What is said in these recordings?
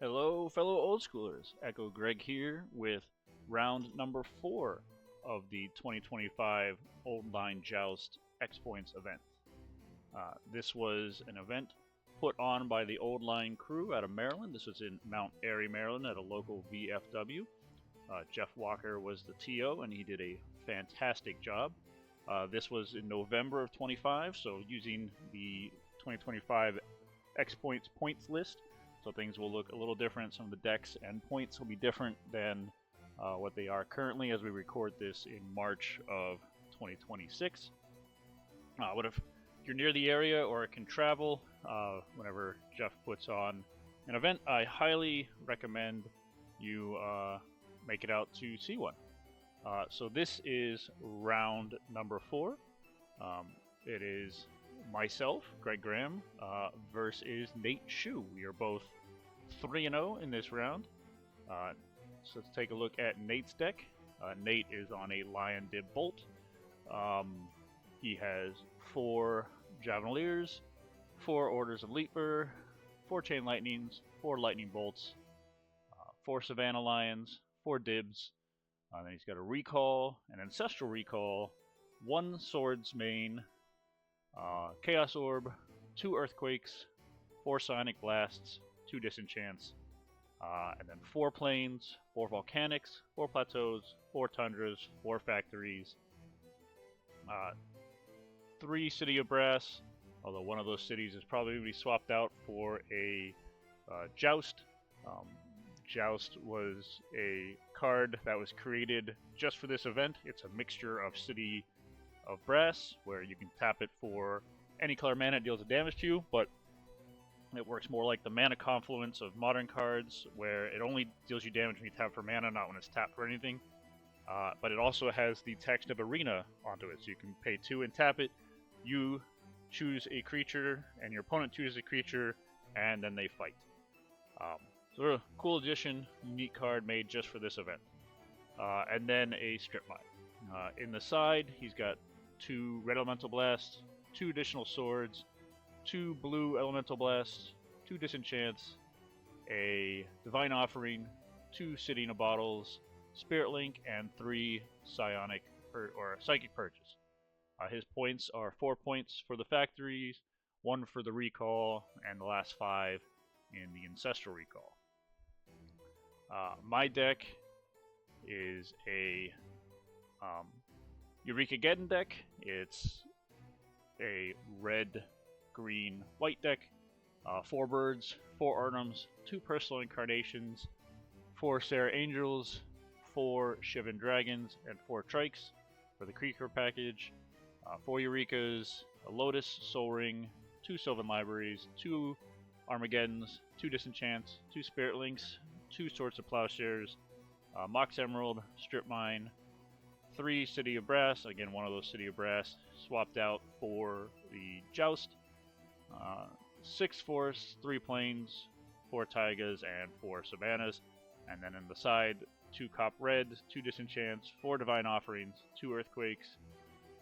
Hello, fellow old schoolers. Echo Greg here with round number 4 of the 2025 Old Line Joust XPoints event. This was an event put on by the Old Line crew out of Maryland. This was in Mount Airy, Maryland at a local VFW. Jeff Walker was the TO and he did a fantastic job. This was in November of 25, so using the 2025 XPoints points list. So things will look a little different. Some of the decks and points will be different than what they are currently as we record this in March of 2026. If you're near the area or can travel, whenever Jeff puts on an event, I highly recommend you make it out to see one. So this is round number 4. It is myself, Greg Graham, versus Nate Shu. We are both 3-0 in this round. So let's take a look at Nate's deck. Nate is on a Lion Dib Bolt. He has 4 Javeliers, 4 Orders of Leaper, 4 Chain Lightnings, 4 Lightning Bolts, 4 Savannah Lions, 4 Dibs. Then he's got a Recall, an Ancestral Recall, 1 Swords Main, Chaos Orb, 2 Earthquakes, 4 Sonic Blasts, 2 Disenchants, and then 4 Plains, 4 Volcanics, 4 Plateaus, 4 Tundras, 4 Factories, 3 City of Brass, although one of those cities is probably going to be swapped out for a Joust. Joust was a card that was created just for this event. It's a mixture of City of Brass, where you can tap it for any color mana it deals damage to you, but it works more like the mana confluence of modern cards, where it only deals you damage when you tap for mana, not when it's tapped for anything. But it also has the text of Arena onto it, so you can pay 2 and tap it. You choose a creature, and your opponent chooses a creature, and then they fight. So a cool addition, unique card made just for this event. And then a Strip Mine. In the side, he's got 2 Red Elemental Blasts, 2 additional Swords, 2 Blue Elemental Blasts, 2 Disenchants, a Divine Offering, 2 City in a Bottles, Spirit Link, and 3 Psychic Purges. His points are 4 points for the Factories, 1 for the Recall, and the last 5 in the Ancestral Recall. My deck is a Eurekageddon deck. It's a red, green, white deck. 4 birds, 4 Arnums, 2 Personal Incarnations, 4 Sarah Angels, 4 Shivan Dragons, and 4 Trikes for the Creature package. 4 Eurekas, a Lotus, Soul Ring, 2 Sylvan Libraries, 2 Armageddons, 2 Disenchants, 2 Spirit Links, 2 Swords of Plowshares, Mox Emerald, Strip Mine, 3 City of Brass, again one of those City of Brass, swapped out for the Joust, 6 Forests, 3 Plains, 4 Taigas, and 4 Savannahs, and then in the side, 2 Cop Red, 2 Disenchants, 4 Divine Offerings, 2 Earthquakes,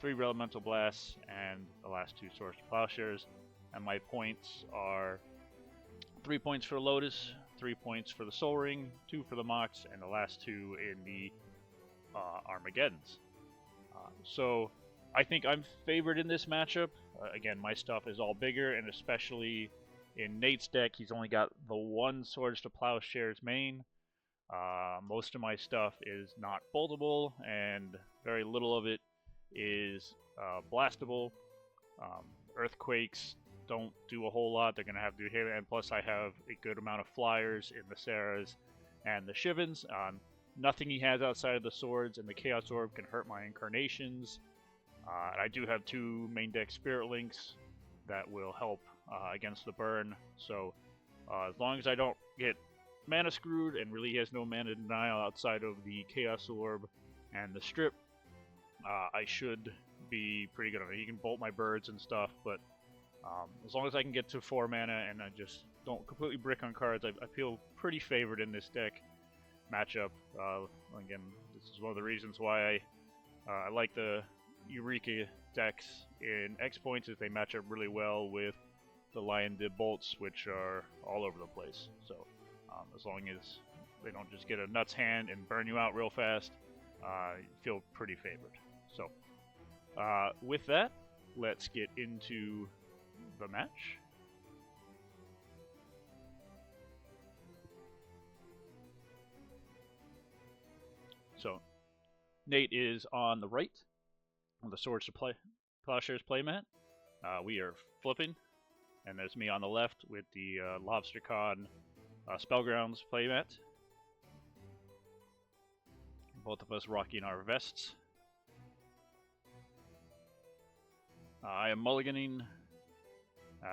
3 Elemental Blasts, and the last 2 Swords of Plowshares. And my points are 3 points for Lotus, 3 points for the Soul Ring, 2 for the Mox, and the last 2 in the Armageddons. So I think I'm favored in this matchup. Again, my stuff is all bigger, and especially in Nate's deck, he's only got the 1 Swords to Plowshares main. Most of my stuff is not foldable, and very little of it is blastable. Earthquakes don't do a whole lot. They're going to have to do hit, and plus I have a good amount of flyers in the Sarahs and the Shivans. Nothing he has outside of the Swords and the Chaos Orb can hurt my Incarnations. I do have 2 main deck Spirit Links that will help against the burn. So as long as I don't get mana screwed, and really he has no mana denial outside of the Chaos Orb and the Strip, I should be pretty good on it. He can bolt my birds and stuff, but as long as I can get to 4 mana and I just don't completely brick on cards, I feel pretty favored in this deck matchup. Again, this is one of the reasons why I like the Eureka decks in XPoints, is they match up really well with the Lion Dib bolts, which are all over the place. So As long as they don't just get a nuts hand and burn you out real fast, you feel pretty favored. So, with that, let's get into the match. So, Nate is on the right on the Swords to Plowshares playmat. We are flipping, and there's me on the left with the LobsterCon Spellgrounds playmat. Both of us rocking our vests. I am mulliganing,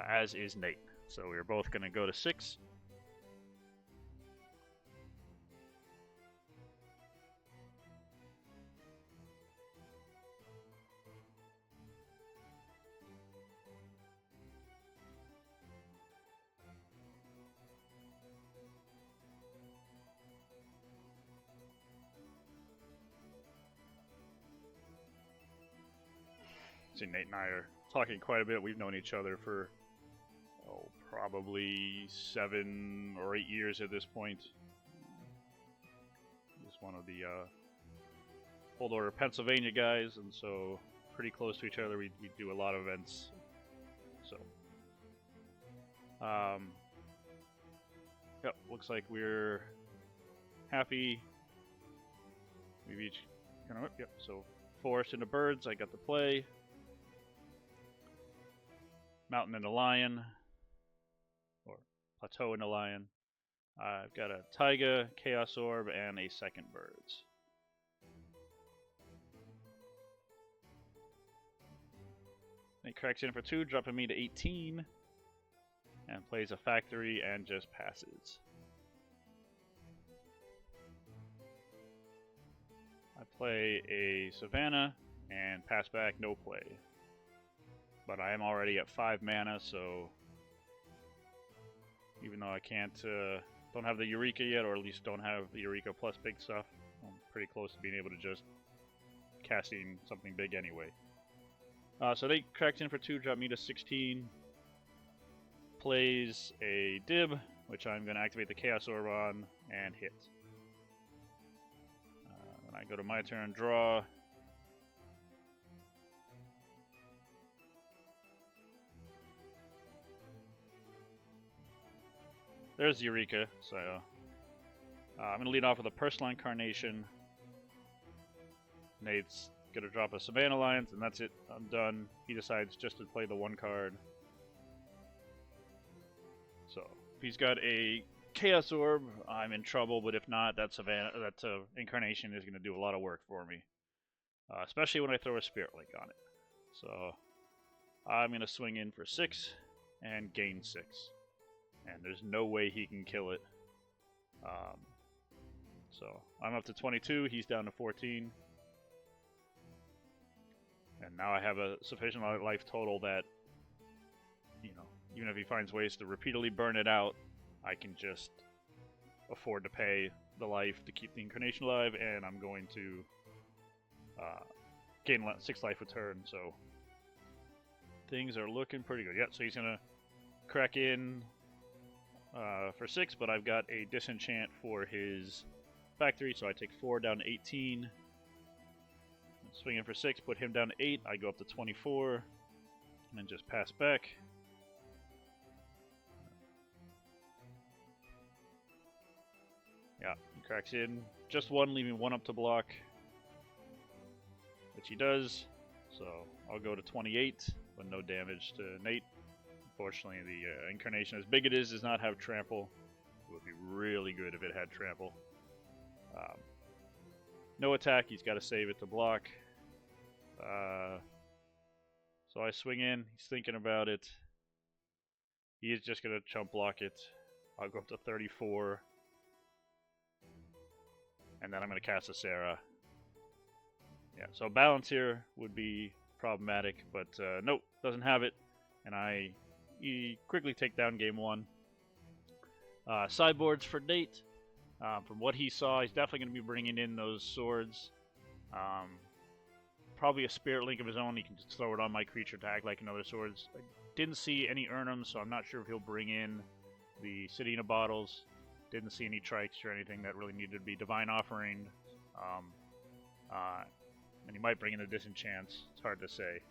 as is Nate. So we're both going to go to 6. See, Nate and I are talking quite a bit. We've known each other for probably 7 or 8 years at this point. He's one of the Old Order Pennsylvania guys, and so pretty close to each other. We do a lot of events. So, yep, looks like we're happy. We've each kind of, yep. So, Forest and the Birds, I got to play. Mountain and a Lion, or Plateau and a Lion. I've got a Taiga, Chaos Orb, and a second Birds. He cracks in for 2, dropping me to 18, and plays a Factory and just passes. I play a Savannah and pass back, no play. But I am already at 5 mana, so even though I don't have the Eureka yet, or at least don't have the Eureka plus big stuff, I'm pretty close to being able to just casting something big anyway. So they cracked in for 2, dropped me to 16. Plays a Dib, which I'm going to activate the Chaos Orb on and hit. Then I go to my turn, draw. There's Eureka, so I'm going to lead off with a Personal Incarnation. Nate's going to drop a Savannah Alliance, and that's it. I'm done. He decides just to play the 1 card. So, if he's got a Chaos Orb, I'm in trouble, but if not, that Incarnation is going to do a lot of work for me. Especially when I throw a Spirit Link on it. So, I'm going to swing in for 6 and gain 6. And there's no way he can kill it. So I'm up to 22, he's down to 14. And now I have a sufficient life total that, even if he finds ways to repeatedly burn it out, I can just afford to pay the life to keep the Incarnation alive, and I'm going to gain 6 life a turn, so things are looking pretty good. Yep, so he's going to crack in for 6, but I've got a disenchant for his Factory, so I take 4 down to 18. Swing in for 6, put him down to 8. I go up to 24, and then just pass back. Yeah, he cracks in. Just 1, leaving 1 up to block, which he does. So I'll go to 28, but no damage to Nate. Unfortunately, the Incarnation, as big it is, does not have Trample. It would be really good if it had Trample. No attack, he's got to save it to block. So I swing in, he's thinking about it. He is just going to chump block it. I'll go up to 34. And then I'm going to cast a Sarah. Yeah, so balance here would be problematic, but nope, doesn't have it. And I quickly take down game 1. Sideboards for Nate. From what he saw, he's definitely going to be bringing in those swords. Probably a Spirit Link of his own. He can just throw it on my creature to act like another swords. I didn't see any Urnums, so I'm not sure if he'll bring in the Sedina bottles. Didn't see any trikes or anything that really needed to be Divine Offering. And he might bring in a Disenchant. It's hard to say.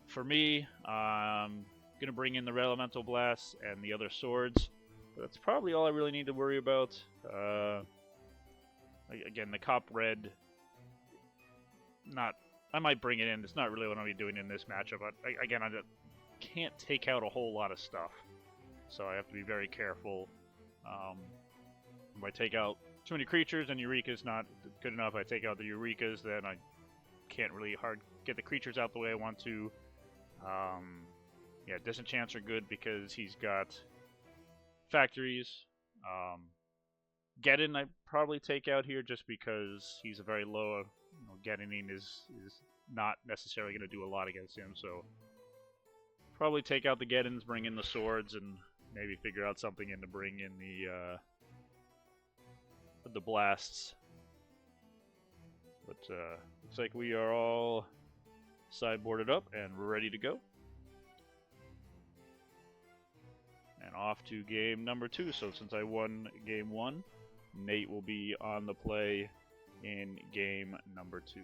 For me, I'm going to bring in the Red Elemental Blast and the other swords. That's probably all I really need to worry about. Again, the Cop Red, I might bring it in. It's not really what I'm going to be doing in this matchup. But again, I can't take out a whole lot of stuff. So I have to be very careful. If I take out too many creatures and Eureka's not good enough, I take out the Eurekas, then I can't really get the creatures out the way I want to. Yeah, Disenchants are good because he's got factories. Geddon I probably take out here just because he's a very low. Geddoning is not necessarily going to do a lot against him, so probably take out the Geddons, bring in the swords, and maybe figure out something in to bring in the blasts. But looks like we are all sideboarded up and we're ready to go. And off to game number 2. So since I won game 1, Nate will be on the play in game number 2.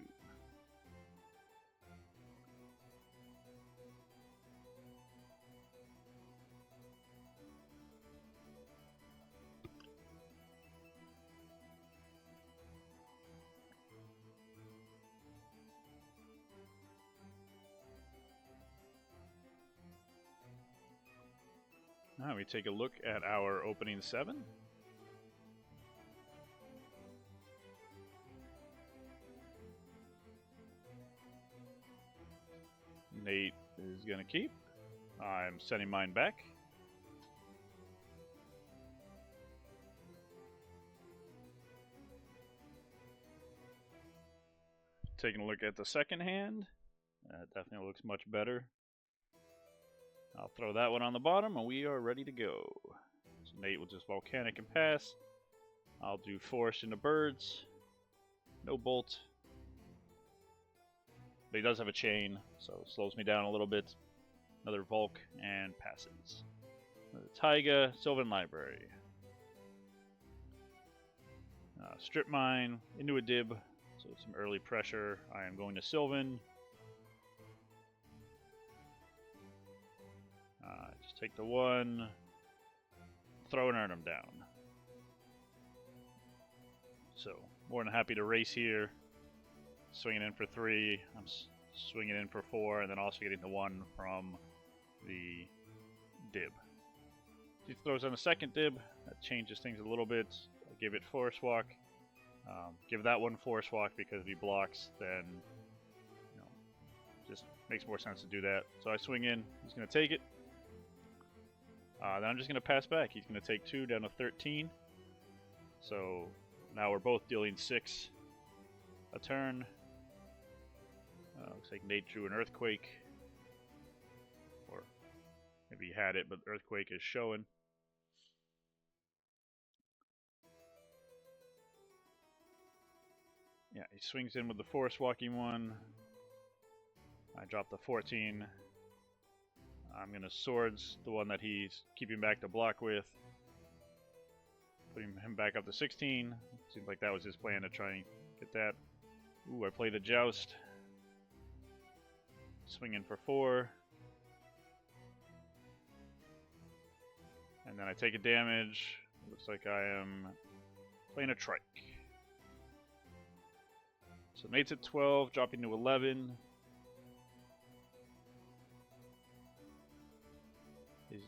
Now we take a look at our opening 7. Nate is going to keep. I'm sending mine back. Taking a look at the second hand. That definitely looks much better. I'll throw that one on the bottom, and we are ready to go. So Nate will just Volcanic and pass. I'll do Force into Birds. No Bolt. But he does have a Chain, so it slows me down a little bit. Another Volk, and passes. Another Taiga, Sylvan Library. Strip Mine, into a Dib, so some early pressure. I am going to Sylvan. Just take the 1, throw an Arnhem down. So, more than happy to race here. Swinging in for 3, I'm swinging in for 4, and then also getting the 1 from the Dib. He throws on a second Dib, that changes things a little bit. I give it Force Walk. Give that one Force Walk because if he blocks, then just makes more sense to do that. So I swing in, he's going to take it. Then I'm just going to pass back. He's going to take 2 down to 13. So now we're both dealing 6 a turn. Looks like Nate drew an Earthquake. Or maybe he had it, but Earthquake is showing. Yeah, he swings in with the Force Walking 1. I drop the 14. I'm going to Swords the one that he's keeping back to block with. Putting him back up to 16. Seems like that was his plan to try and get that. Ooh, I played a Joust. Swing in for 4. And then I take a damage. Looks like I am playing a Trike. So Nate's at 12, dropping to 11. His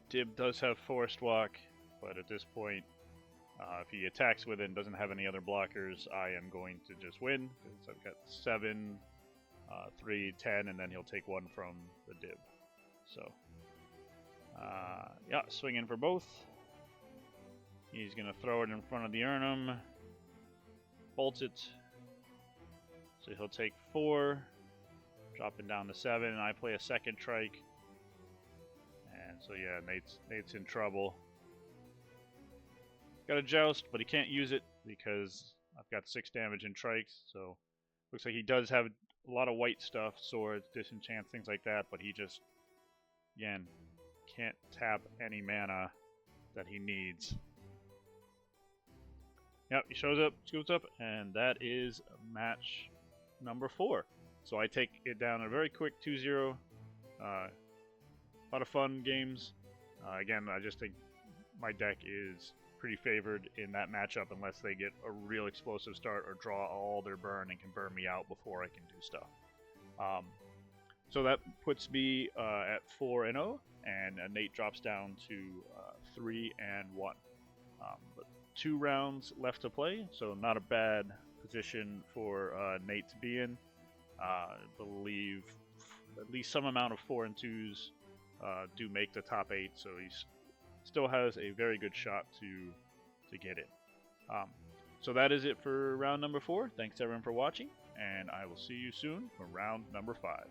Dib does have Forest Walk, but at this point, if he attacks with it and doesn't have any other blockers, I am going to just win. Because I've got 7, 3, 10, and then he'll take 1 from the Dib. So, yeah, swing in for both. He's going to throw it in front of the Arnhem. Bolt it. So he'll take 4, dropping down to 7, and I play a second Trike. And so yeah, Nate's in trouble. Got a Joust, but he can't use it because I've got 6 damage in Trikes. So looks like he does have a lot of white stuff, swords, disenchants, things like that, but he just, again, can't tap any mana that he needs. Yep, he shows up, scoots up, and that is match number 4. So I take it down a very quick 2-0. A lot of fun games. Again, I just think my deck is pretty favored in that matchup unless they get a real explosive start or draw all their burn and can burn me out before I can do stuff. So that puts me at 4-0, and Nate drops down to 3-1. But 2 rounds left to play, so not a bad position for Nate to be in. I believe at least some amount of 4 and 2s do make the top 8, so he still has a very good shot to get in. So that is it for round number 4. Thanks everyone for watching, and I will see you soon for round number 5.